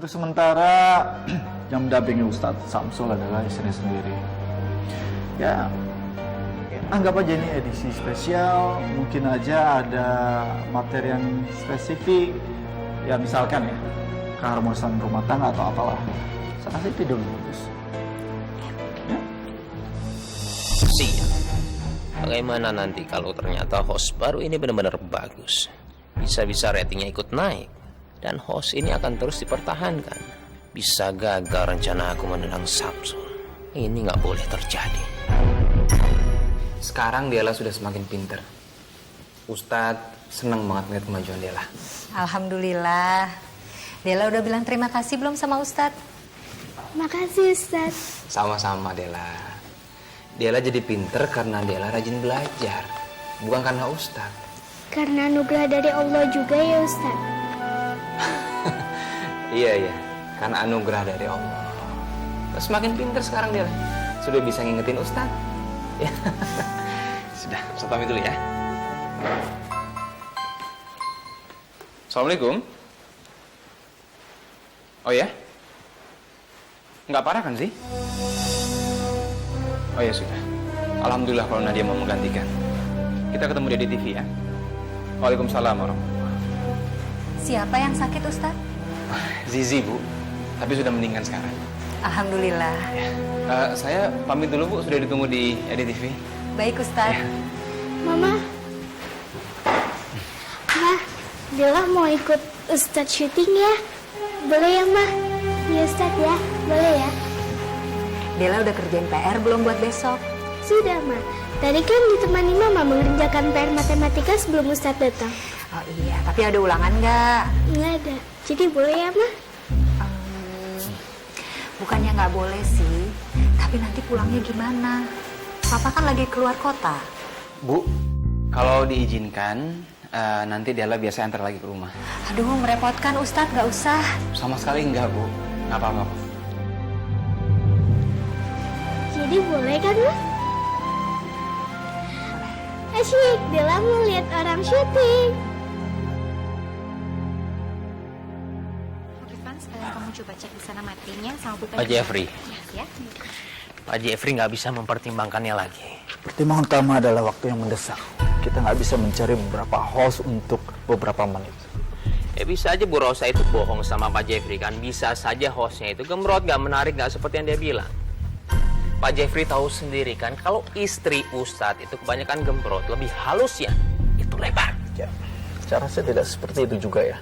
Untuk sementara yang mendampingi Ustadz Samsul adalah istri sendiri. Ya, anggap aja ini edisi spesial. Mungkin aja ada materi yang spesifik. Ya misalkan ya, keharmonisan rumah tangga atau apalah. Saya rasa itu dulu bagus. Ya. Siap. Bagaimana nanti kalau ternyata host baru ini benar-benar bagus? Bisa-bisa ratingnya ikut naik. Dan host ini akan terus dipertahankan. Bisa gagal rencana aku menendang Samsul. Ini nggak boleh terjadi. Sekarang Dela sudah semakin pinter. Ustadz seneng banget melihat kemajuan Dela. Alhamdulillah. Dela udah bilang terima kasih belum sama Ustadz? Makasih Ustadz. Sama-sama Dela. Dela jadi pinter karena Dela rajin belajar. Bukan karena Ustadz. Karena anugerah dari Allah juga ya Ustadz. Iya, karena anugerah dari Allah. Semakin pinter sekarang Dela. Sudah bisa ngingetin Ustadz. Ya. Sudah, Ustadz pamit dulu ya. Assalamualaikum. Oh ya? Nggak parah kan sih? Oh ya sudah. Alhamdulillah kalau Nadia mau menggantikan. Kita ketemu dia di TV ya. Waalaikumsalam warahmatullahi. Siapa yang sakit Ustadz? Zizi Bu, tapi sudah mendingan sekarang. Alhamdulillah. Ya. Saya pamit dulu Bu, sudah ditunggu di EDTV. Baik Ustadz. Ya. Mama. Ma, Dela mau ikut Ustadz syuting ya? Boleh ya Ma? Ya Ustadz ya, boleh ya? Dela udah kerjain PR belum buat besok? Sudah Ma. Tadi kan ditemani Mama mengerjakan PR matematika sebelum Ustadz datang. Oh iya, tapi ada ulangan nggak? Nggak ada. Jadi boleh ya Ma? Bukannya nggak boleh sih, tapi nanti pulangnya gimana? Papa kan lagi keluar kota. Bu, kalau diizinkan, nanti Dela biasa antar lagi ke rumah. Aduh, merepotkan Ustadz, nggak usah. Sama sekali enggak Bu, nggak apa-apa. Jadi boleh kan Ma? Asyik, Dela mau lihat orang syuting. Sekalian kamu coba cek di sana materinya sama buku. Pak Jeffrey. Ya. Pak Jeffrey nggak bisa mempertimbangkannya lagi. Pertimbangan utama adalah waktu yang mendesak. Kita nggak bisa mencari beberapa host untuk beberapa menit. Bisa aja Bu Rosa itu bohong sama Pak Jeffrey kan. Bisa saja hostnya itu gemrot, nggak menarik, nggak seperti yang dia bilang. Pak Jeffrey tahu sendiri kan, kalau istri Ustadz itu kebanyakan gemrot, lebih halus ya, itu lebar. Ya, cara saya tidak seperti itu juga ya.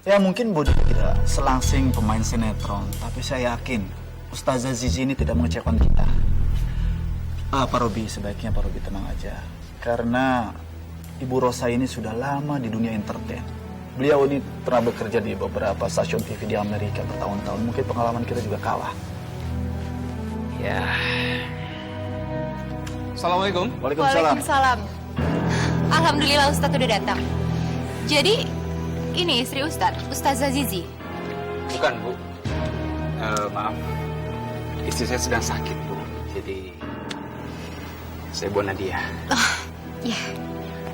Ya mungkin Budi tidak selangsing pemain sinetron, tapi saya yakin Ustazah Zizi ini tidak mengecewakan kita. Pak Robi, sebaiknya Pak Robi tenang aja. Karena Ibu Rosa ini sudah lama di dunia entertain. Beliau ini pernah bekerja di beberapa stasiun TV di Amerika bertahun-tahun. Mungkin pengalaman kita juga kalah. Ya. Assalamualaikum. Waalaikumsalam. Waalaikumsalam. Alhamdulillah Ustadz udah datang. Jadi ini istri Ustadz, Ustazah Zizi. Bukan Bu. Maaf. Istri saya sedang sakit Bu. Jadi saya bawa Nadia. Oh, ya.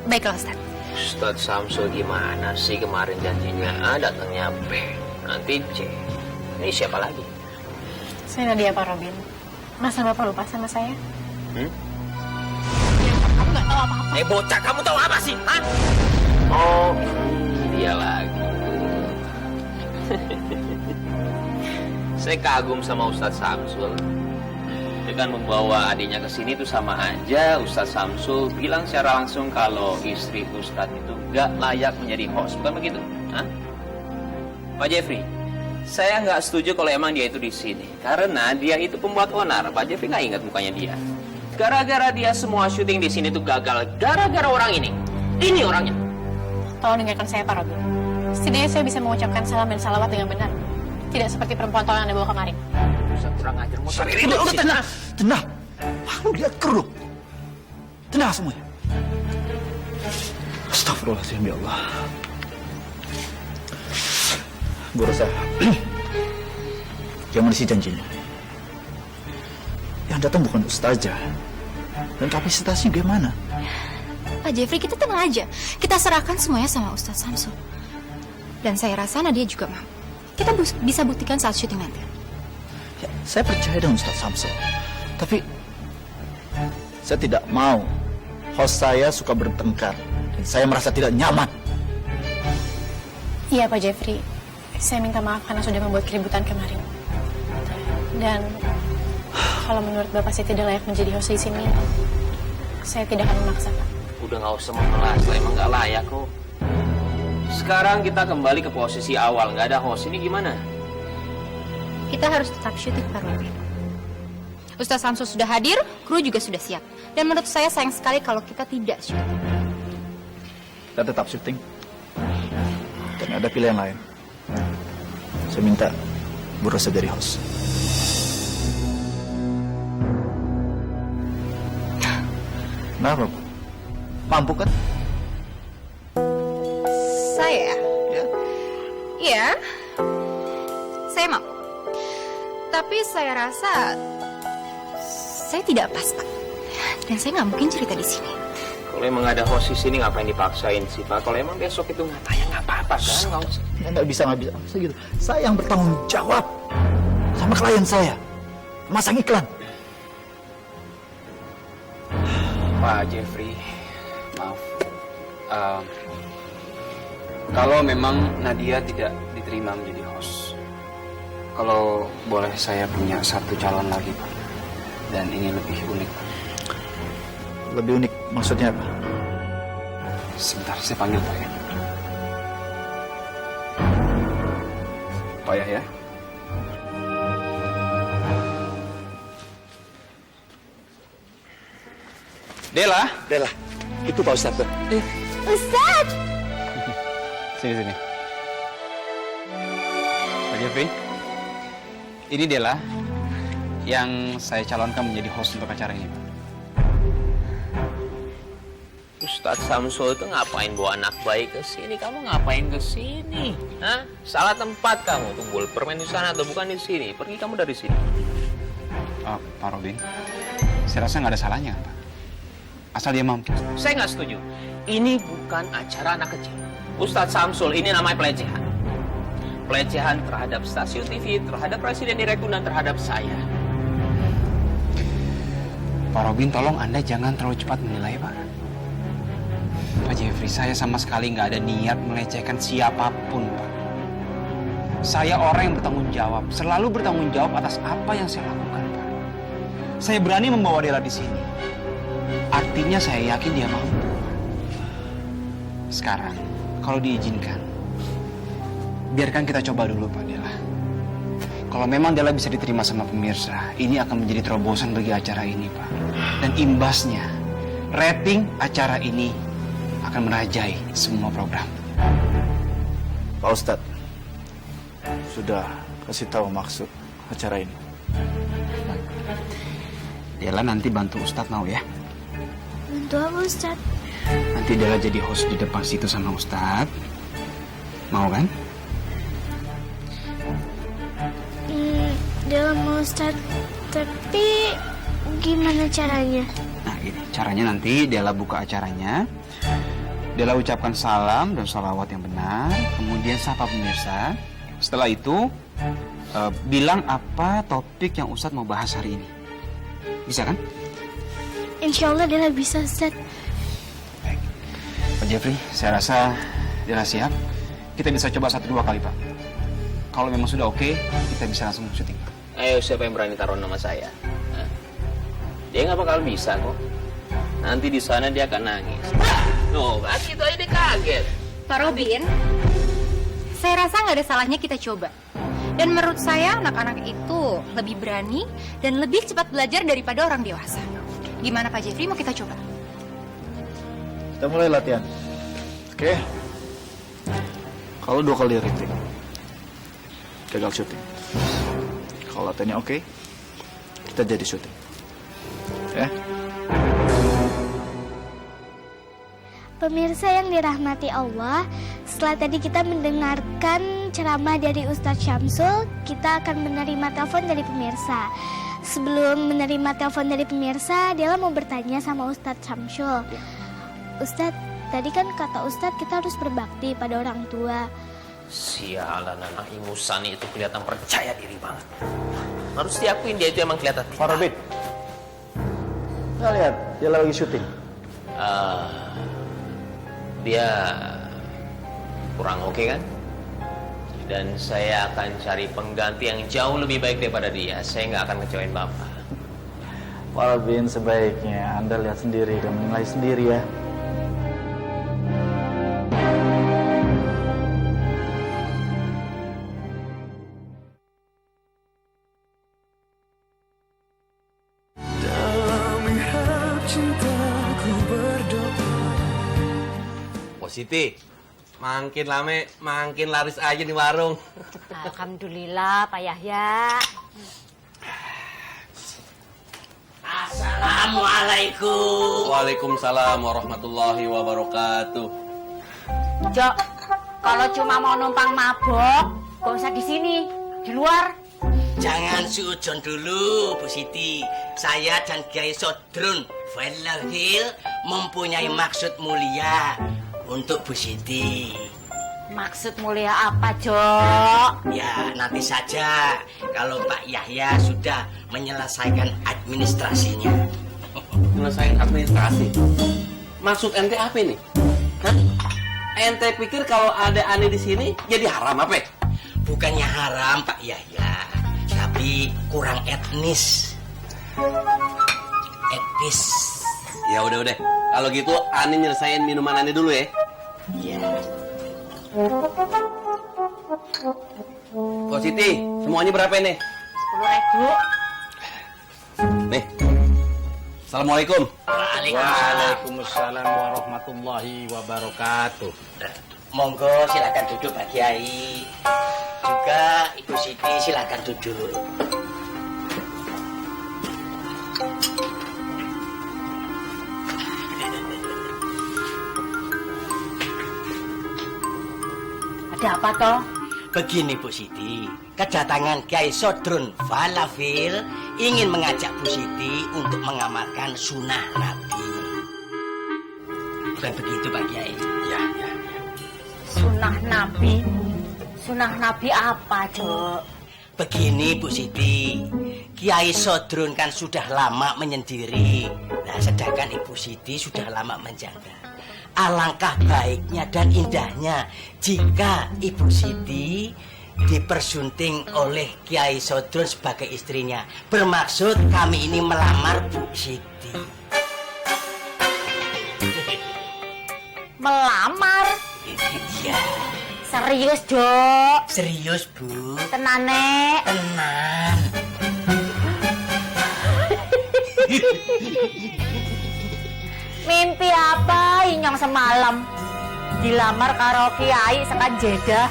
Baiklah Ustadz. Ustadz Samsul gimana sih kemarin janjinya A, datangnya B, nanti C. Ini siapa lagi? Saya Nadia Pak Robin. Masa Bapak lupa sama saya? Ya, kamu nggak tahu apa-apa. Bocah, kamu tahu apa sih? Hah? Oh, dia lagi. Saya kagum sama Ustadz Samsul. Dengan membawa adiknya ke sini itu sama aja Ustadz Samsul bilang secara langsung kalau istri Ustadz itu gak layak menjadi host, bukan begitu? Hah? Pak Jeffrey, saya nggak setuju kalau emang dia itu di sini, karena dia itu pembuat onar. Pak Jeffrey nggak ingat mukanya dia. Gara-gara dia semua syuting di sini tuh gagal, gara-gara orang ini. Ini orangnya. Tolong dengarkan saya Pak Robin. Setidaknya saya bisa mengucapkan salam dan salawat dengan benar. Tidak seperti perempuan tolong yang Anda bawa kemarin. Usah kurang ajar, mau sendiri. Udah, tenang. Tenang. Lalu lihat keruk. Tenang semuanya. Astagfirullahaladzim, ya Allah. Bu Rosa, yang mengisi janjinya. Yang datang bukan ustazah. Dan kapasitasnya gimana? Pak Jeffrey, kita tenang aja. Kita serahkan semuanya sama Ustadz Samsul. Dan saya rasa Nadia juga mau. kita bisa buktikan saat syuting nanti. Ya, saya percaya dengan Ustadz Samsul. Tapi saya tidak mau host saya suka bertengkar dan saya merasa tidak nyaman. Iya Pak Jeffrey, saya minta maaf karena sudah membuat keributan kemarin. Dan kalau menurut Bapak saya tidak layak menjadi host di sini, saya tidak akan memaksa Pak. Udah nggak usah memelas, lah emang nggak layak kok. Sekarang kita kembali ke posisi awal, nggak ada host, ini gimana? Kita harus tetap syuting Pak Robin. Ustaz Samsul sudah hadir, kru juga sudah siap. Dan menurut saya sayang sekali kalau kita tidak syuting. Kita tetap syuting. Dan ada pilihan lain. Saya minta Bu Rosa jadi host. Kenapa, Bu? Mampu kan? Saya? Ya. Iya. Saya mampu. Tapi saya rasa saya tidak pas, Pak. Dan saya nggak mungkin cerita di sini. Kalau emang ada host di sini ngapain dipaksain sih Pak? Kalau emang besok itu nggak tayang nggak apa-apa kan? Nggak usah. Ya, nggak bisa. Saya gitu. Saya yang bertanggung jawab sama klien saya. Masang iklan. Pak Jeffrey, maaf. Kalau memang Nadia tidak diterima menjadi host, kalau boleh saya punya satu calon lagi, Pak. Dan ini lebih unik. Lebih unik maksudnya apa? Sebentar, saya panggil Pak ya. Pak Yahya. Dela, itu Pak Ustadz. Ustadz! Sini. Pak Jeffrey, ini Dela yang saya calonkan menjadi host untuk acara ini, Pak. Ustadz Samsul itu ngapain bawa anak baik ke sini? Kamu ngapain ke sini? Hah? Salah tempat kamu. Tuh bermain di sana atau bukan di sini? Pergi kamu dari sini. Pak Robin, saya rasa nggak ada salahnya, Pak. Asal dia mampu. Saya nggak setuju. Ini bukan acara anak kecil. Ustadz Samsul ini namanya pelecehan. Pelecehan terhadap stasiun TV, terhadap presiden direktur, dan terhadap saya. Pak Robin, tolong Anda jangan terlalu cepat menilai, Pak. Pak Jeffrey, saya sama sekali nggak ada niat melecehkan siapapun, Pak. Saya orang yang bertanggung jawab, selalu bertanggung jawab atas apa yang saya lakukan, Pak. Saya berani membawa Dela di sini. Artinya saya yakin dia mampu. Sekarang, kalau diizinkan, biarkan kita coba dulu, Pak Dela. Kalau memang Dela bisa diterima sama pemirsa, ini akan menjadi terobosan bagi acara ini, Pak. Dan imbasnya, rating acara ini akan merajai semua program. Pak Ustadz sudah kasih tahu maksud acara ini. Dela nanti bantu Ustadz mau ya? Bantu apa Ustadz? Nanti Dela jadi host di depan situ sama Ustadz. Mau kan? Dia mau Ustadz, tapi gimana caranya? Nah gini, caranya nanti Dela buka acaranya. Dela ucapkan salam dan salawat yang benar. Kemudian sapa pemirsa. Setelah itu, bilang apa topik yang Ustadz mau bahas hari ini. Bisa kan? Insya Allah Dela bisa Ustadz. Baik. Pak Jeffrey, saya rasa Dela siap. Kita bisa coba 1-2 kali, Pak. Kalau memang sudah oke, kita bisa langsung syuting, Pak. Ayo, siapa yang berani taruh nama saya? Hah? Dia nggak bakal bisa kok. Nanti di sana dia akan nangis. Loh, kan gitu aja dia kaget. Pak Robin, saya rasa nggak ada salahnya kita coba. Dan menurut saya anak-anak itu lebih berani dan lebih cepat belajar daripada orang dewasa. Gimana Pak Jeffrey, mau kita coba? Kita mulai latihan. Oke. Kalau 2 kali retake, gagal syuting. Kalau latihannya oke, kita jadi syuting. Ya. Pemirsa yang dirahmati Allah, setelah tadi kita mendengarkan ceramah dari Ustadz Syamsul, kita akan menerima telepon dari pemirsa. Sebelum menerima telepon dari pemirsa, Dela mau bertanya sama Ustadz Syamsul. Ustadz, tadi kan kata Ustadz kita harus berbakti pada orang tua. Sialan, anak ingusan itu kelihatan percaya diri banget. Harus diakuin dia itu emang kelihatan Pak pintar. Robin. Nggak lihat, dia lagi syuting. Dia kurang oke kan? Dan saya akan cari pengganti yang jauh lebih baik daripada dia. Saya nggak akan kecewain Bapak. Pak Robin, sebaiknya Anda lihat sendiri dan menilai sendiri ya. Siti, makin lama makin laris aja di warung. Alhamdulillah Pak Yahya. Assalamualaikum. Waalaikumsalam warahmatullahi wabarakatuh. Jok, kalau cuma mau numpang mabok, gak usah di sini, di luar. Jangan suujon dulu, Bu Siti. Saya dan Kiai Sodrun Falahil mempunyai maksud mulia untuk Bu Siti. Maksud mulia apa, Jok? Ya, nanti saja kalau Pak Yahya sudah menyelesaikan administrasinya. Menyelesaikan administrasi. Maksud ente apa ini? Hah? Ente pikir kalau ada Ani di sini jadi haram apa? Bukannya haram, Pak Yahya, tapi kurang etnis. Etnis. Ya udah. Kalau gitu Ani nyelesain minuman Ani dulu ya. Ya. Oh Siti, semuanya berapa nih? 10.000. Nih. Assalamualaikum. Waalaikumsalam warahmatullahi wabarakatuh. Monggo silakan duduk Pak Kiai. Juga Ibu Siti silakan duduk. Ada apa toh? Begini Bu Siti, kedatangan Kiai Sodrun Falafil ingin mengajak Bu Siti untuk mengamalkan sunnah Nabi. Bukan begitu Pak Kiai? Ya. Sunnah Nabi. Sunnah Nabi apa, Jok? Begini Bu Siti, Kiai Sodrun kan sudah lama menyendiri. Nah, sedangkan Ibu Siti sudah lama menjaga. Alangkah baiknya dan indahnya jika Ibu Siti dipersunting oleh Kiai Sodrun sebagai istrinya. Bermaksud kami ini melamar Bu Siti. Melamar? Iya. Serius, Jok? Serius Bu? Tenane? Tenang. Mimpi apa inyong semalam? Dilamar karo kiai sekan jeda.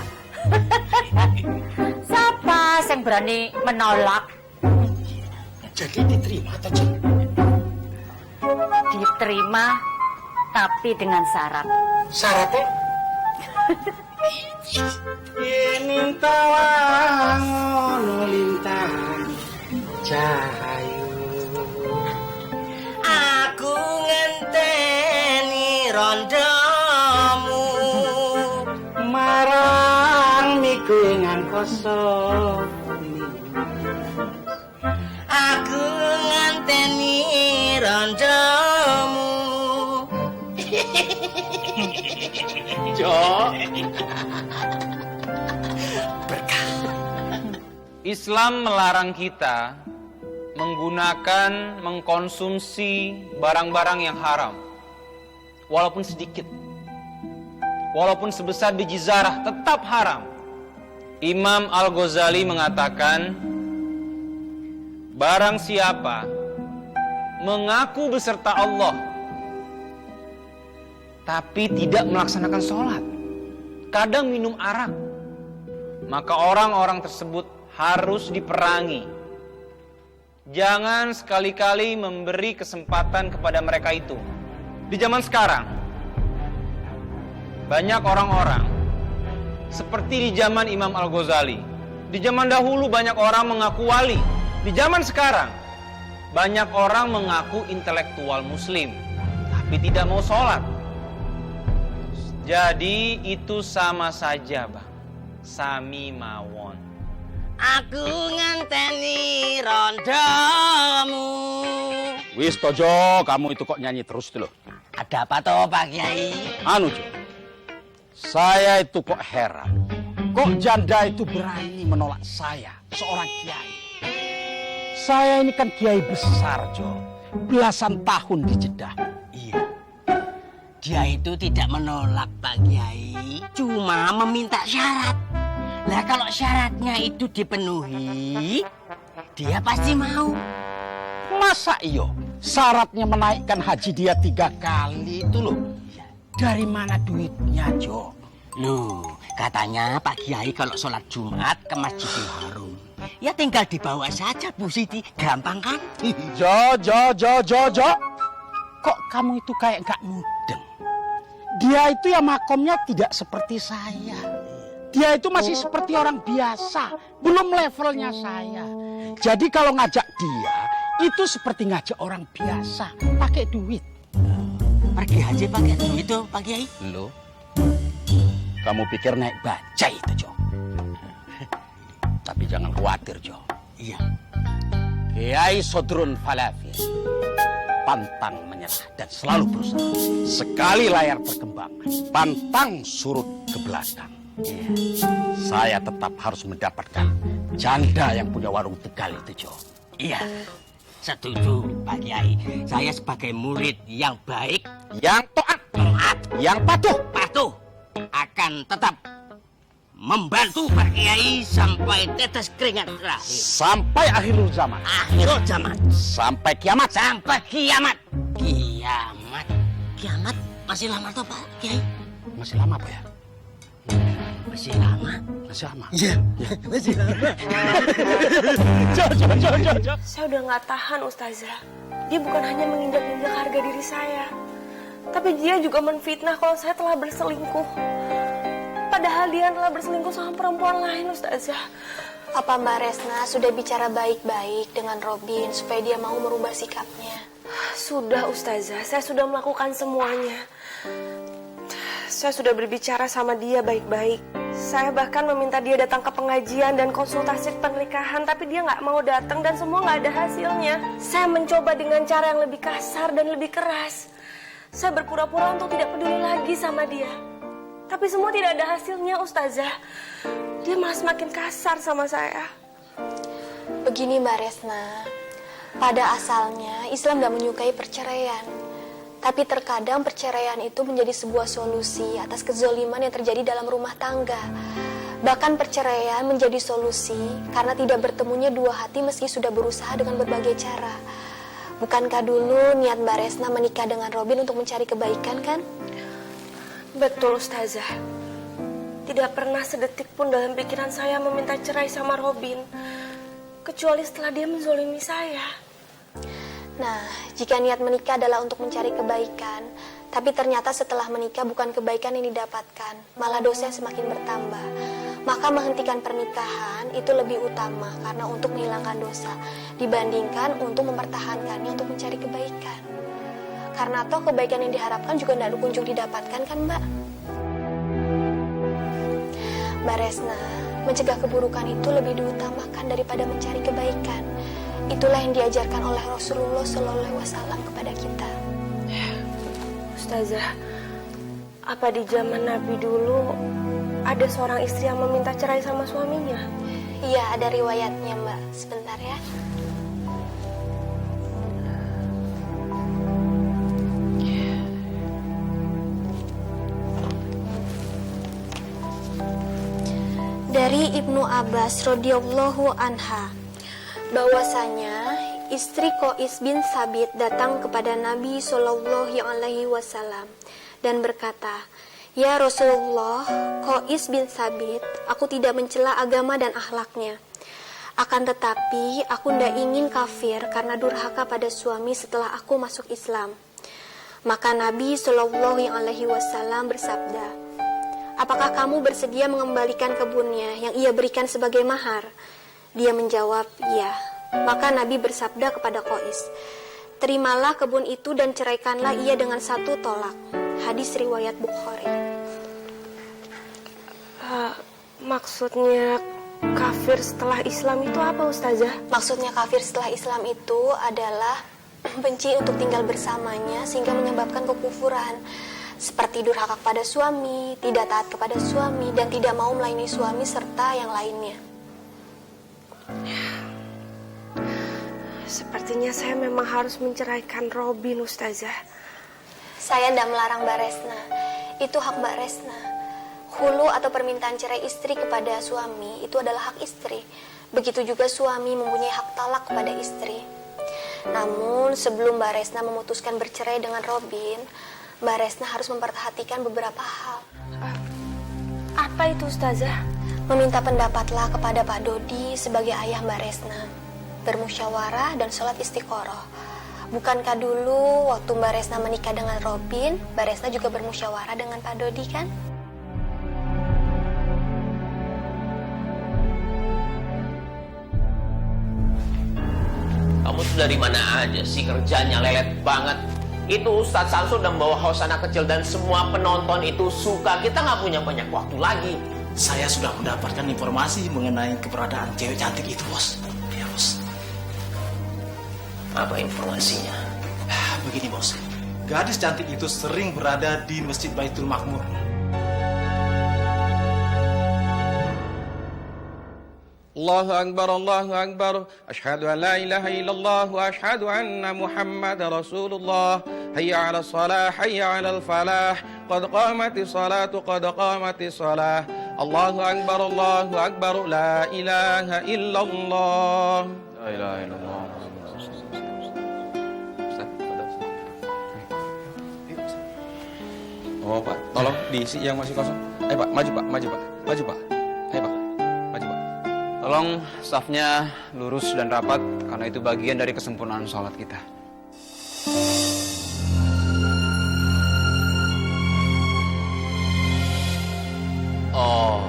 Siapa yang berani menolak? Jadi diterima atau Diterima, tapi dengan syarat. syaratnya? Minta wangono lintang cahayu. Aku ngenteni rondomu Marang mikungan kosong. Aku ngenteni rondomu. Jok. Islam melarang kita menggunakan, mengkonsumsi barang-barang yang haram. Walaupun sedikit. Walaupun sebesar biji zarah tetap haram. Imam Al-Ghazali mengatakan, barang siapa mengaku beserta Allah tapi tidak melaksanakan sholat, kadang minum arak, maka orang-orang tersebut harus diperangi. Jangan sekali-kali memberi kesempatan kepada mereka itu. Di zaman sekarang, banyak orang-orang seperti di zaman Imam Al-Ghazali. Di zaman dahulu banyak orang mengaku wali. Di zaman sekarang, banyak orang mengaku intelektual muslim, tapi tidak mau sholat. Jadi itu sama saja, Bang. sami mawon. Aku ngenteni rondomu. Wis tojo, kamu itu kok nyanyi terus tuh loh. Ada apa toh Pak Kiai? Anu Jo, saya itu kok heran. Kok janda itu berani menolak saya, seorang kiai. Saya ini kan kiai besar Jo, belasan tahun di Jeddah. Iya. Dia itu tidak menolak Pak Kiai, cuma meminta syarat. Lah kalau syaratnya itu dipenuhi, dia pasti mau. Masa iyo syaratnya menaikkan haji dia 3 kali itu loh. Dari mana duitnya Jo? Loh, katanya Pak Kiai kalau sholat Jumat ke Masjidil Haram, ya tinggal dibawa saja Bu Siti, gampang kan? Jo. Kok kamu itu kayak gak mudeng? Dia itu ya makomnya tidak seperti saya. Dia itu masih seperti orang biasa, belum levelnya saya. Jadi kalau ngajak dia, itu seperti ngajak orang biasa, pakai duit. Pergi haji pakai duit tuh Pak Kiai? Loh, kamu pikir naik bajai itu Jo? Tapi jangan khawatir Jo. Iya. Kiai Sodrun Falafil pantang menyerah dan selalu berusaha. Sekali layar berkembang, pantang surut ke belakang. Iya. Saya tetap harus mendapatkan janda yang punya warung Tegal itu Jo. Iya. Setuju Pak Kiai. Saya sebagai murid yang baik, Yang taat, yang patuh, akan tetap membantu Pak Kiai sampai tetes keringat terakhir. sampai akhirul zaman, Akhirul zaman. sampai kiamat. Sampai kiamat. Kiamat masih lama tuh Pak Kiai? Masih lama apa ya? Masih lama. Masih lama. Iya, masih lama. Jo. Saya udah nggak tahan Ustazah. Dia bukan hanya menginjak-injak harga diri saya, tapi dia juga menfitnah kalau saya telah berselingkuh. Padahal dia telah berselingkuh sama perempuan lain Ustazah. Apa Mbak Resna sudah bicara baik-baik dengan Robin supaya dia mau merubah sikapnya? Sudah Ustazah, saya sudah melakukan semuanya. Saya sudah berbicara sama dia baik-baik. Saya bahkan meminta dia datang ke pengajian dan konsultasi pernikahan, tapi dia nggak mau datang dan semua nggak ada hasilnya. Saya mencoba dengan cara yang lebih kasar dan lebih keras. Saya berpura-pura untuk tidak peduli lagi sama dia. Tapi semua tidak ada hasilnya Ustazah. Dia malah semakin kasar sama saya. Begini Mbak Resna, pada asalnya Islam gak menyukai perceraian. Tapi terkadang perceraian itu menjadi sebuah solusi atas kezoliman yang terjadi dalam rumah tangga. Bahkan perceraian menjadi solusi karena tidak bertemunya dua hati meski sudah berusaha dengan berbagai cara. Bukankah dulu niat Mbak Resna menikah dengan Robin untuk mencari kebaikan kan? Betul Ustazah. Tidak pernah sedetik pun dalam pikiran saya meminta cerai sama Robin, kecuali setelah dia menzolimi saya. Nah, jika niat menikah adalah untuk mencari kebaikan, tapi ternyata setelah menikah bukan kebaikan yang didapatkan, malah dosa yang semakin bertambah, maka menghentikan pernikahan itu lebih utama karena untuk menghilangkan dosa, dibandingkan untuk mempertahankannya untuk mencari kebaikan. Karena toh kebaikan yang diharapkan juga tidak kunjung didapatkan kan Mbak? Mbak Resna, mencegah keburukan itu lebih diutamakan daripada mencari kebaikan. Itulah yang diajarkan oleh Rasulullah SAW kepada kita. Ustazah, apa di zaman Nabi dulu ada seorang istri yang meminta cerai sama suaminya? Iya, ada riwayatnya Mbak. Sebentar ya. Dari Ibnu Abbas radhiyallahu anha, bahwasanya istri Qais bin Sabit datang kepada Nabi Shallallahu alaihi wasallam dan berkata, "Ya Rasulullah, Qais bin Sabit, aku tidak mencela agama dan akhlaknya. Akan tetapi aku tidak ingin kafir karena durhaka pada suami setelah aku masuk Islam." Maka Nabi Shallallahu alaihi wasallam bersabda, "Apakah kamu bersedia mengembalikan kebunnya yang ia berikan sebagai mahar?" Dia menjawab, "Ya." Maka Nabi bersabda kepada Qais, "Terimalah kebun itu dan ceraikanlah ia dengan 1 tolak." Hadis riwayat Bukhari. Maksudnya kafir setelah Islam itu apa, Ustazah? Maksudnya kafir setelah Islam itu adalah benci untuk tinggal bersamanya sehingga menyebabkan kekufuran. Seperti durhaka kepada suami, tidak taat kepada suami, dan tidak mau melayani suami serta yang lainnya. Sepertinya saya memang harus menceraikan Robin, Ustazah. Saya tidak melarang Mbak Resna. Itu hak Mbak Resna. Hulu atau permintaan cerai istri kepada suami itu adalah hak istri. Begitu juga suami mempunyai hak talak kepada istri. Namun sebelum Mbak Resna memutuskan bercerai dengan Robin, Mbak Resna harus memperhatikan beberapa hal. Apa itu, Ustazah? Meminta pendapatlah kepada Pak Dodi sebagai ayah Mbak Resna. Bermusyawarah dan sholat istiqoroh. Bukankah dulu waktu Mbak Resna menikah dengan Robin, Mbak Resna juga bermusyawarah dengan Pak Dodi kan? Kamu tuh dari mana aja sih, kerjanya lelet banget. Itu Ustadz Samsul udah membawa haus anak kecil dan semua penonton itu suka. Kita nggak punya banyak waktu lagi. Saya sudah mendapatkan informasi mengenai keberadaan cewek cantik itu, Bos. Ya, Bos. Apa informasinya? Begini, Bos. Gadis cantik itu sering berada di Masjid Baitul Makmur. Allahu Akbar, Allahu Akbar. Asyhadu an la ilaha illallah wa asyhadu anna Muhammad Rasulullah. Hayya 'ala shalah, hayya 'alal falah. Qad qamatis salatu, qad qamatis salah. Allahu Akbar, Allahu Akbar. La ilaha illallah. La ilaha illallah. Oh, Pak, tolong diisi yang masih kosong. Ayo, Pak, maju, Pak, maju, Pak. Maju, Pak. Ayo, Pak. Maju, Pak. Tolong stafnya lurus dan rapat, karena itu bagian dari kesempurnaan sholat kita. Oh,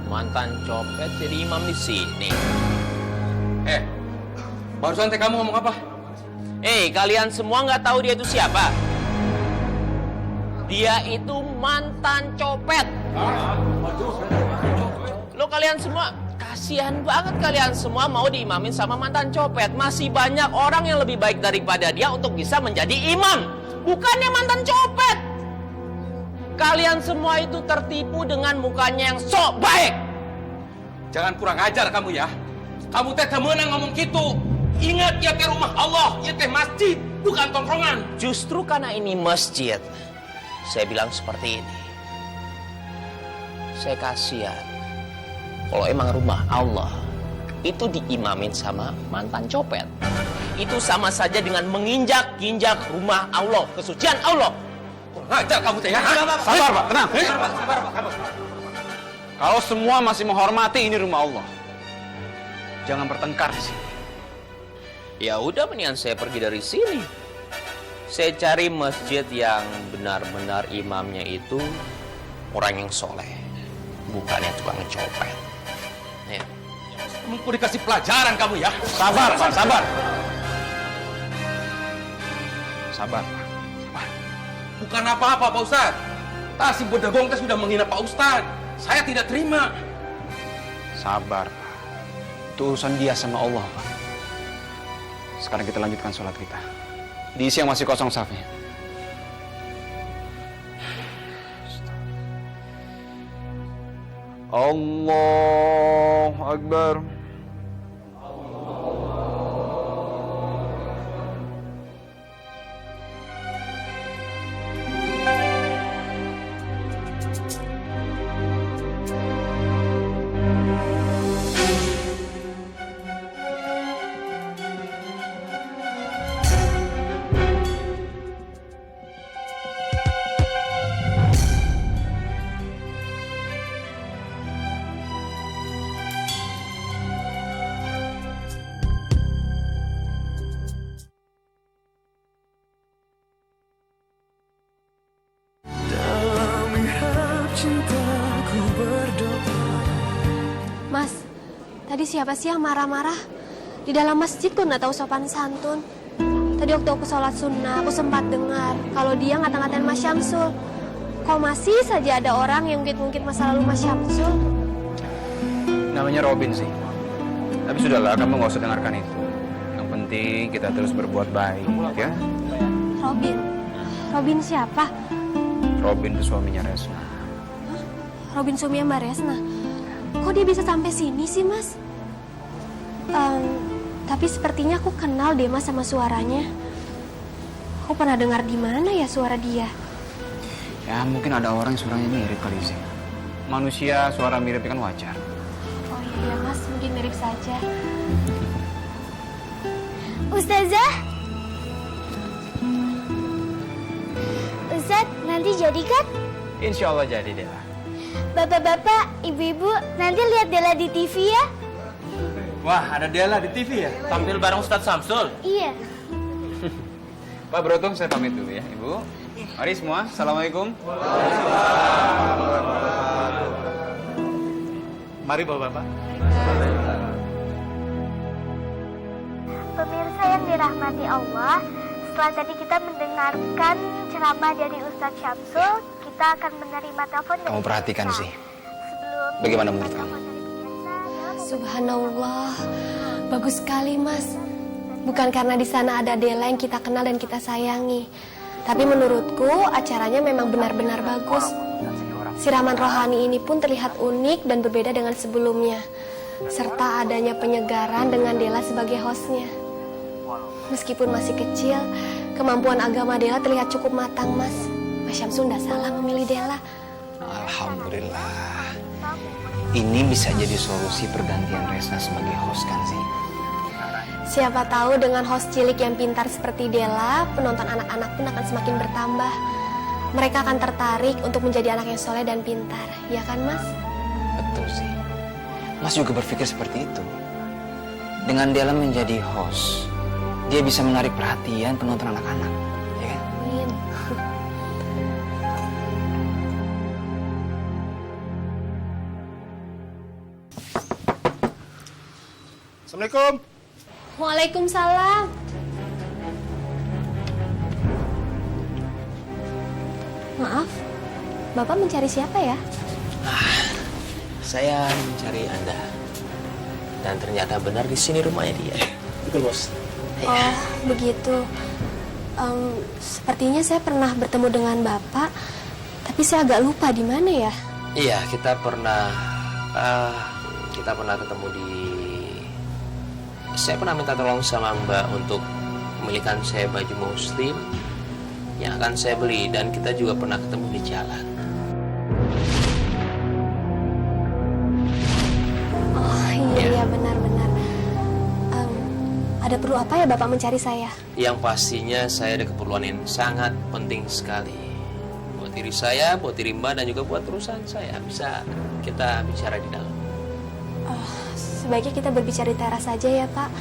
mantan copet jadi imam di sini. Barusan teh kamu ngomong apa? Kalian semua nggak tahu dia itu siapa? Dia itu mantan copet. Lo kalian semua, kasihan banget kalian semua mau diimamin sama mantan copet. Masih banyak orang yang lebih baik daripada dia untuk bisa menjadi imam. Bukannya mantan copet. Kalian semua itu tertipu dengan mukanya yang sok baik. Jangan kurang ajar kamu ya. Kamu teh temenang ngomong gitu. Ingat, ya teh rumah Allah, ya teh masjid, bukan tongkrongan. Justru karena ini masjid, saya bilang seperti ini. Saya kasihan kalau emang rumah Allah itu diimamin sama mantan copet. Itu sama saja dengan menginjak-injak rumah Allah, kesucian Allah. Ngajar kamu teh ya. Sabar, Pak, tenang. Sabar, Pak. Kalau semua masih menghormati ini rumah Allah, jangan bertengkar di sini. Ya udah, mendingan saya pergi dari sini. Saya cari masjid yang benar-benar imamnya itu orang yang soleh, bukan yang tukang copet. Ya. Mau dikasih pelajaran kamu ya. Sabar, Pak, sabar. Sabar, Pak. Sabar. Bukan apa-apa, Pak Ustadz. Si Bedegong teh sudah menghina Pak Ustadz. Saya tidak terima. Sabar, Pak. Itu urusan dia sama Allah, Pak. Sekarang kita lanjutkan sholat kita. Diisi yang masih kosong safnya. Allahu Akbar. Mas, tadi siapa sih yang marah-marah? Di dalam masjid kok nggak tahu sopan santun. Tadi waktu aku sholat sunnah, aku sempat dengar kalau dia ngata-ngatain Mas Syamsul. Kok masih saja ada orang yang ngungkit-ngungkit masa lalu Mas Syamsul? Namanya Robin sih. Tapi sudahlah, kamu nggak usah dengarkan itu. Yang penting kita terus berbuat baik, ya. Robin? Robin siapa? Robin itu suaminya Resna. Robin suaminya Mbak Resna. Kok dia bisa sampai sini sih, Mas? Tapi sepertinya aku kenal deh, Mas, sama suaranya. Aku pernah dengar di mana ya suara dia? Ya, mungkin ada orang yang suaranya mirip kali sih. Manusia suara mirip kan wajar. Oh iya, Mas, mungkin mirip saja. Ustazah? Ustaz, nanti jadi kan? Insya Allah jadi, Dela. Bapak-bapak, ibu-ibu, nanti lihat Dela di TV ya? Wah, ada Dela di TV ya? Tampil bareng Ustadz Samsul. Iya. Pak Broto, saya pamit dulu ya, Ibu. Mari semua, Assalamualaikum. Mari Bapak-bapak. Pemirsa yang dirahmati Allah, setelah tadi kita mendengarkan ceramah dari Ustadz Syamsul, kita akan menerima telepon dari Kamu perhatikan pemirsa. sih. Bagaimana menurut kamu? Subhanallah, bagus sekali, Mas. Bukan karena di sana ada Dela yang kita kenal dan kita sayangi, tapi menurutku acaranya memang benar-benar bagus. Siraman rohani ini pun terlihat unik dan berbeda dengan sebelumnya, serta adanya penyegaran dengan Dela sebagai hostnya. Meskipun masih kecil, kemampuan agama Dela terlihat cukup matang, Mas. Mas Syamsul nggak salah memilih Dela. Alhamdulillah. Ini bisa jadi solusi pergantian Resna sebagai host kan sih? Siapa tahu dengan host cilik yang pintar seperti Dela, penonton anak-anak pun akan semakin bertambah. Mereka akan tertarik untuk menjadi anak yang soleh dan pintar, ya kan, Mas? Betul sih. Mas juga berpikir seperti itu. Dengan Dela menjadi host, dia bisa menarik perhatian penonton anak-anak, ya kan? Amin. Assalamualaikum. Waalaikumsalam. Maaf, Bapak mencari siapa ya? Saya mencari Anda. Dan ternyata benar di sini rumahnya dia. Betul, Bos. Oh, begitu. Sepertinya saya pernah bertemu dengan Bapak, tapi saya agak lupa di mana ya. Iya, kita pernah ketemu di. Saya pernah minta tolong sama Mbak untuk membelikan saya baju muslim yang akan saya beli, dan kita juga pernah ketemu di jalan. Oh iya, benar-benar. Ada perlu apa ya Bapak mencari saya? Yang pastinya saya ada keperluan yang sangat penting sekali buat diri saya, buat diri Mbak, dan juga buat perusahaan saya. Bisa kita bicara di dalam? Sebaiknya kita berbicara di teras saja ya Pak.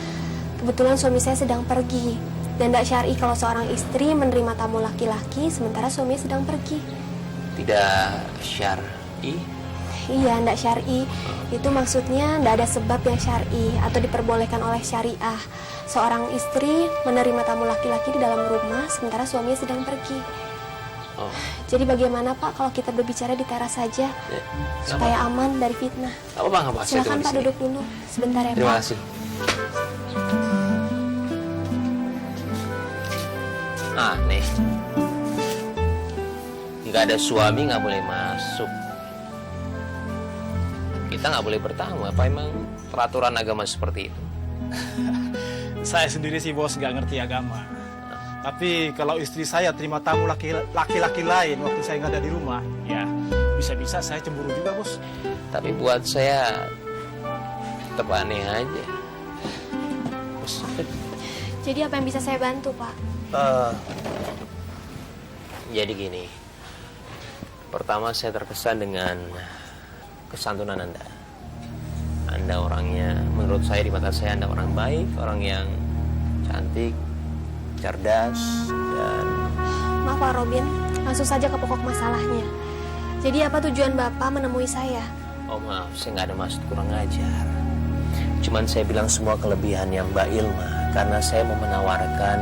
Kebetulan suami saya sedang pergi, dan tidak syar'i kalau seorang istri menerima tamu laki-laki sementara suaminya sedang pergi. Tidak syar'i? Iya, tidak syar'i. Itu maksudnya tidak ada sebab yang syar'i atau diperbolehkan oleh syariah. Seorang istri menerima tamu laki-laki di dalam rumah sementara suaminya sedang pergi. Oh. Jadi bagaimana Pak kalau kita berbicara di teras saja, supaya aman dari fitnah? Apa-apa. Silakan Pak duduk dulu sebentar ya Pak. Terima kasih. Nih, nggak ada suami nggak boleh masuk. Kita nggak boleh bertamu. Apa emang peraturan agama seperti itu? Saya sendiri sih, Bos, nggak ngerti agama. Tapi kalau istri saya terima tamu laki-laki lain waktu saya nggak ada di rumah, ya bisa-bisa saya cemburu juga, Bos. Tapi buat saya tetap aneh aja. Bos. Jadi apa yang bisa saya bantu Pak? Jadi gini. Pertama, saya terkesan dengan kesantunan Anda. Anda orangnya, menurut saya, di mata saya Anda orang baik, orang yang cantik, cerdas, dan... Maaf Pak Robin, langsung saja ke pokok masalahnya. Jadi apa tujuan Bapak menemui saya? Oh maaf, saya nggak ada maksud kurang ajar. Cuman saya bilang semua kelebihannya Mbak Ilma, karena saya mau menawarkan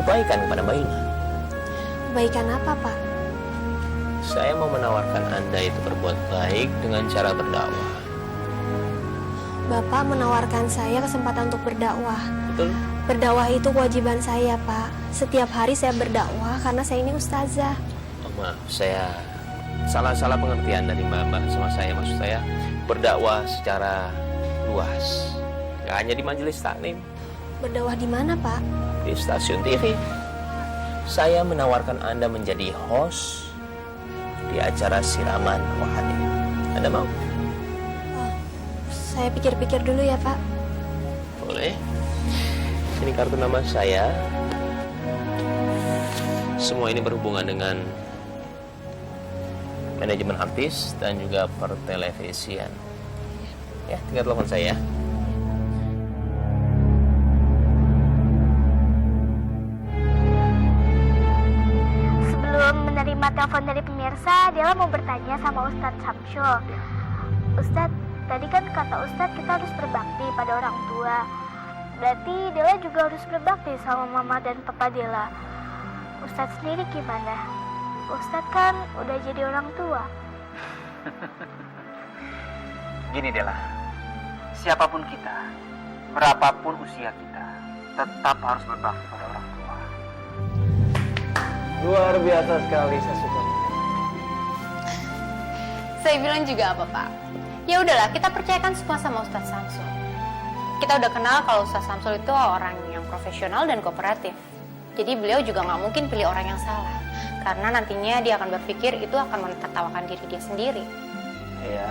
kebaikan kepada Mbak Ilma. Kebaikan apa Pak? Saya mau menawarkan Anda itu berbuat baik dengan cara berdakwah. Bapak menawarkan saya kesempatan untuk berdakwah. Betul? Berdakwah itu kewajiban saya, Pak. Setiap hari saya berdakwah karena saya ini ustazah. Oh, maaf, saya salah pengertian dari Mbak sama saya. Maksud saya berdakwah secara luas, nggak hanya di majelis taklim. Berdakwah di mana, Pak? Di stasiun TV. Saya menawarkan Anda menjadi host di acara siraman rohani. Anda mau? Saya pikir-pikir dulu ya, Pak. Boleh. Ini kartu nama saya. Semua ini berhubungan dengan manajemen artis dan juga pertelevisian. Ya, tinggal telepon saya. Sebelum menerima telepon dari pemirsa, Dela mau bertanya sama Ustadz Samsul. Ustadz, tadi kan kata Ustadz kita harus berbakti pada orang tua. Berarti Dela juga harus berbakti sama mama dan papa Dela. Ustadz sendiri gimana? Ustadz kan udah jadi orang tua. Gini Dela, siapapun kita, berapapun usia kita, tetap harus berbakti pada orang tua. Luar biasa sekali, saya suka. Saya bilang juga apa, Pak? Ya udahlah, kita percayakan semua sama Ustadz Samsul. Kita udah kenal kalau Ustadz Samsul itu orang yang profesional dan kooperatif. Jadi beliau juga nggak mungkin pilih orang yang salah. Karena nantinya dia akan berpikir itu akan menertawakan diri dia sendiri. Iya,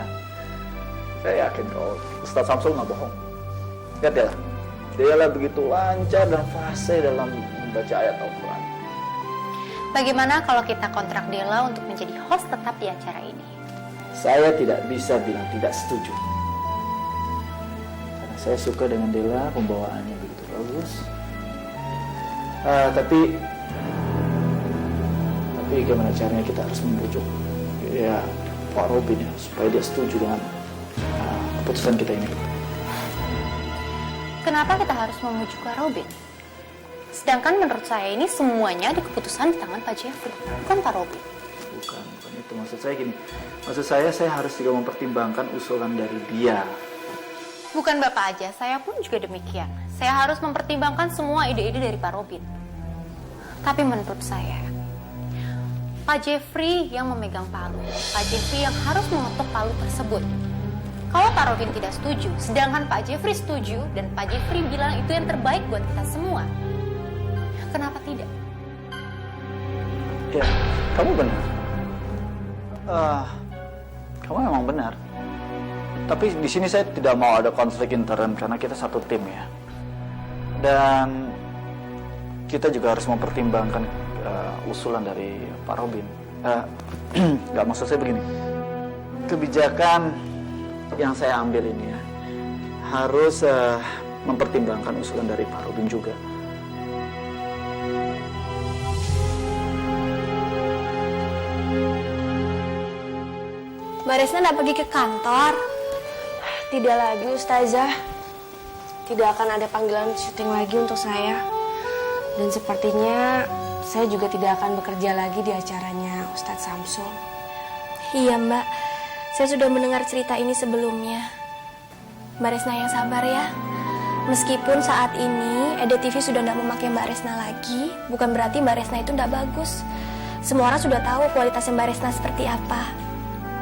saya yakin kalau Ustadz Samsul nggak bohong. Lihat dia lah begitu lancar dan fasih dalam membaca ayat Al-Quran. Bagaimana kalau kita kontrak Dela untuk menjadi host tetap di acara ini? Saya tidak bisa bilang tidak setuju. Karena saya suka dengan Dela, pembawaannya begitu bagus. Tapi gimana caranya kita harus membujuk ya Pak Robin ya, supaya dia setuju dengan keputusan kita ini. Kenapa kita harus memujuk Pak Robin? Sedangkan menurut saya ini semuanya di keputusan di tangan Pak Jeffrey, bukan Pak Robin. Bukan itu. Maksud saya gini, maksud saya harus juga mempertimbangkan usulan dari dia. Bukan Bapak aja, saya pun juga demikian. Saya harus mempertimbangkan semua ide-ide dari Pak Robin. Tapi menurut saya, Pak Jeffrey yang memegang palu, Pak Jeffrey yang harus mengetuk palu tersebut. Kalau Pak Robin tidak setuju, sedangkan Pak Jeffrey setuju, dan Pak Jeffrey bilang itu yang terbaik buat kita semua, kenapa tidak? Ya, kamu benar. Kamu memang benar. Tapi di sini saya tidak mau ada konflik intern karena kita satu tim ya. Dan kita juga harus mempertimbangkan usulan dari Pak Robin. Nggak, maksud saya begini. Kebijakan yang saya ambil ini ya harus mempertimbangkan usulan dari Pak Robin juga. Mbak Resna udah pergi ke kantor? Tidak lagi, Ustazah. Tidak akan ada panggilan syuting lagi untuk saya. Dan sepertinya saya juga tidak akan bekerja lagi di acaranya Ustadz Samsul. Iya, Mbak. Saya sudah mendengar cerita ini sebelumnya. Mbak Resna yang sabar ya. Meskipun saat ini EDTV sudah tidak memakai Mbak Resna lagi, bukan berarti Mbak Resna itu tidak bagus. Semua orang sudah tahu kualitasnya Mbak Resna seperti apa.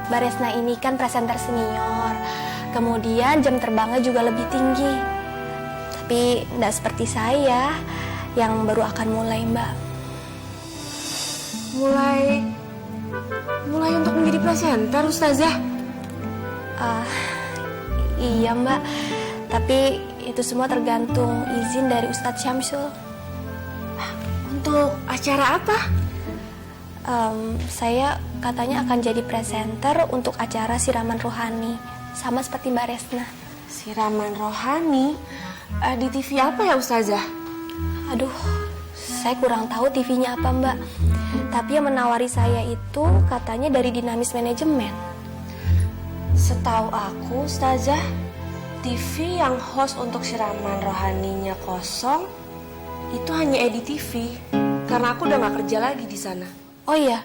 Mbak Resna ini kan presenter senior, kemudian jam terbangnya juga lebih tinggi. Tapi tidak seperti saya yang baru akan mulai, Mbak. Mulai untuk menjadi presenter, Ustazah? Iya, Mbak. Tapi itu semua tergantung izin dari Ustadz Syamsul. Untuk acara apa? Saya katanya akan jadi presenter untuk acara siraman rohani, sama seperti Mbak Resna. Siraman rohani? Di TV apa ya, Ustazah? Aduh, saya kurang tahu TV-nya apa, Mbak. Tapi yang menawari saya itu katanya dari Dinamis Manajemen. Setahu aku, Ustazah, TV yang host untuk siraman rohaninya kosong itu hanya EDTV, karena aku udah gak kerja lagi di sana. Oh iya,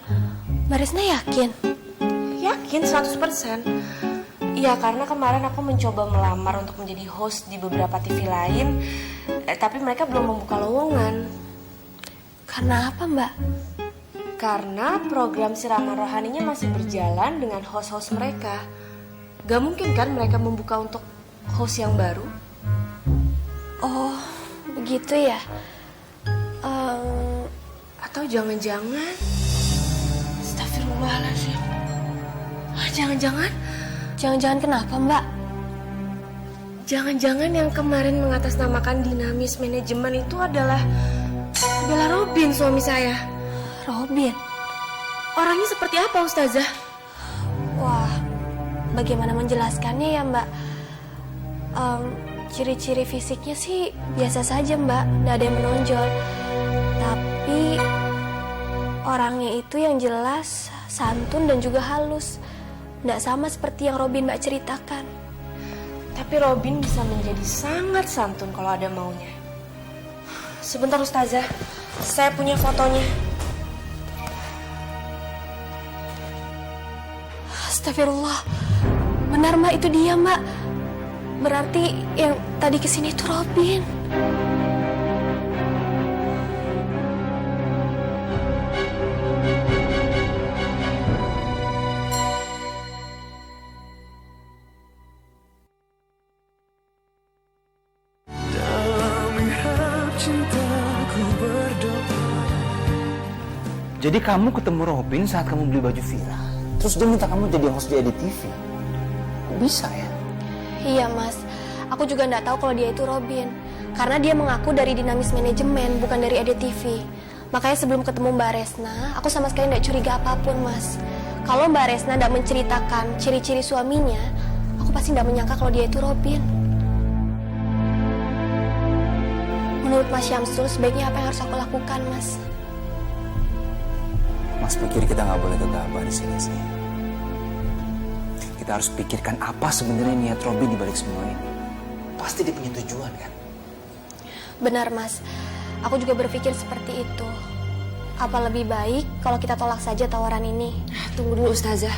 Mbak Resna yakin? Yakin 100%. Iya, karena kemarin aku mencoba melamar untuk menjadi host di beberapa TV lain, tapi mereka belum membuka lowongan. Karena apa, Mbak? Karena program siraman rohaninya masih berjalan dengan host-host mereka. Gak mungkin kan mereka membuka untuk host yang baru? Oh, begitu ya? Atau jangan-jangan... Astagfirullahaladzim. Jangan-jangan kenapa, Mbak? Jangan-jangan yang kemarin mengatasnamakan dinamis manajemen itu adalah Robin, suami saya. Robin? Orangnya seperti apa, Ustazah? Wah, bagaimana menjelaskannya ya, Mbak? Ciri-ciri fisiknya sih biasa saja, Mbak. Nggak ada yang menonjol. Tapi orangnya itu yang jelas santun dan juga halus. Nggak sama seperti yang Robin Mbak ceritakan. Tapi Robin bisa menjadi sangat santun kalau ada maunya. Sebentar, Ustazah. Saya punya fotonya. Astagfirullah. Benar, Mbak, itu dia, Mbak. Berarti yang tadi kesini itu Robin. Jadi kamu ketemu Robin saat kamu beli baju Vira. Terus dia minta kamu jadi host di EDTV. Kok bisa ya? Iya, Mas. Aku juga nggak tahu kalau dia itu Robin. Karena dia mengaku dari Dinamis Manajemen, bukan dari EDTV. Makanya sebelum ketemu Mbak Resna, aku sama sekali nggak curiga apapun, Mas. Kalau Mbak Resna nggak menceritakan ciri-ciri suaminya, aku pasti nggak menyangka kalau dia itu Robin. Menurut Mas Syamsul, sebaiknya apa yang harus aku lakukan, Mas? Mas pikir kita nggak boleh gegabah di sini sih. Kita harus pikirkan apa sebenarnya niat Robin di balik semua ini. Pasti dia punya tujuan kan? Benar, Mas. Aku juga berpikir seperti itu. Apa lebih baik kalau kita tolak saja tawaran ini? Tunggu dulu, Ustazah.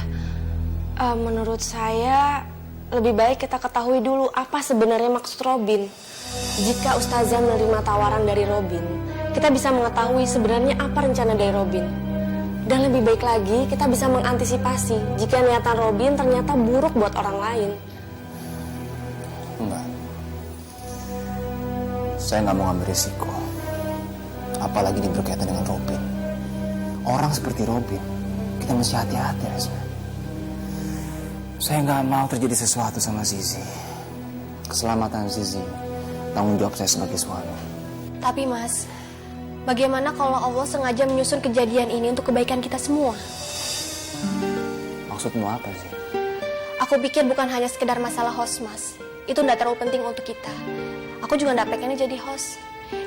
Menurut saya lebih baik kita ketahui dulu apa sebenarnya maksud Robin. Jika Ustazah menerima tawaran dari Robin, kita bisa mengetahui sebenarnya apa rencana dari Robin. Dan lebih baik lagi, kita bisa mengantisipasi jika niatan Robin ternyata buruk buat orang lain. Enggak. Saya nggak mau ngambil risiko. Apalagi ini berkaitan dengan Robin. Orang seperti Robin, kita mesti hati-hati, Resna. Saya nggak mau terjadi sesuatu sama Zizi. Keselamatan Zizi, tanggung jawab saya sebagai suami. Tapi, Mas, bagaimana kalau Allah sengaja menyusun kejadian ini untuk kebaikan kita semua? Maksudmu apa sih? Aku pikir bukan hanya sekedar masalah host, Mas. Itu tidak terlalu penting untuk kita. Aku juga tidak pengen jadi host.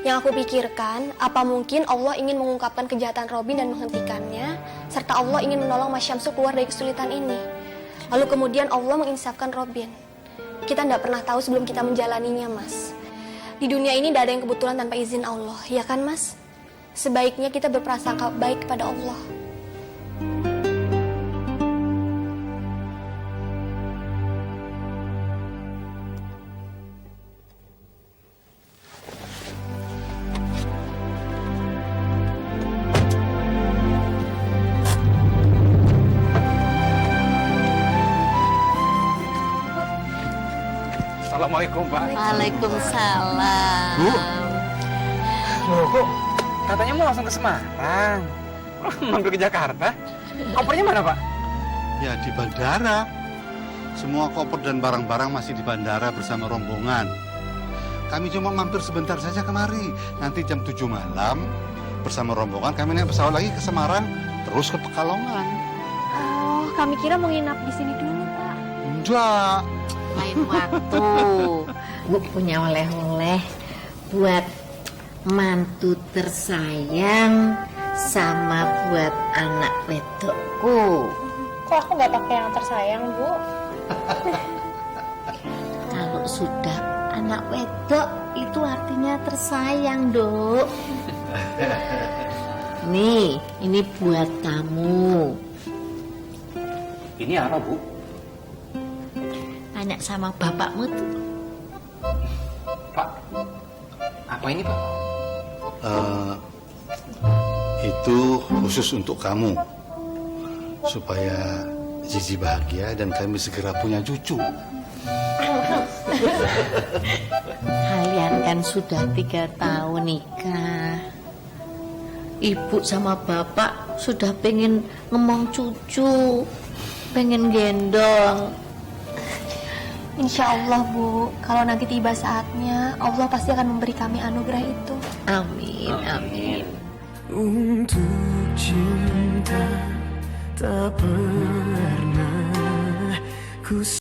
Yang aku pikirkan, apa mungkin Allah ingin mengungkapkan kejahatan Robin dan menghentikannya, serta Allah ingin menolong Mas Syamsul keluar dari kesulitan ini. Lalu kemudian Allah menginsafkan Robin. Kita tidak pernah tahu sebelum kita menjalaninya, Mas. Di dunia ini tidak ada yang kebetulan tanpa izin Allah, ya kan, Mas? Sebaiknya kita berprasangka baik kepada Allah. Assalamualaikum, Pak. Waalaikumsalam. Bu. Loh, kok katanya mau langsung ke Semarang? Mampir ke Jakarta? Kopernya mana, Pak? Ya, di bandara. Semua koper dan barang-barang masih di bandara bersama rombongan. Kami cuma mampir sebentar saja kemari. Nanti jam 7 malam bersama rombongan kami naik pesawat lagi ke Semarang, terus ke Pekalongan. Oh, kami kira mau nginap di sini dulu, Pak. Enggak. Lain waktu. Bu punya oleh-oleh buat mantu tersayang sama buat anak wedokku. Kok aku nggak pakai yang tersayang, Bu? Kalau sudah anak wedok itu artinya tersayang, Dok. Nih, ini buat kamu. Ini apa, Bu? Tanya sama bapakmu tuh. Pak, apa ini, Pak? Itu khusus untuk kamu. Supaya Zizi bahagia dan kami segera punya cucu. Kalian kan sudah 3 tahun nikah. Ibu sama bapak sudah pengen ngomong cucu, pengen gendong. Insya Allah, Bu, kalau nanti tiba saatnya, Allah pasti akan memberi kami anugerah itu. Amin, amin. Untuk cinta tak pernah ku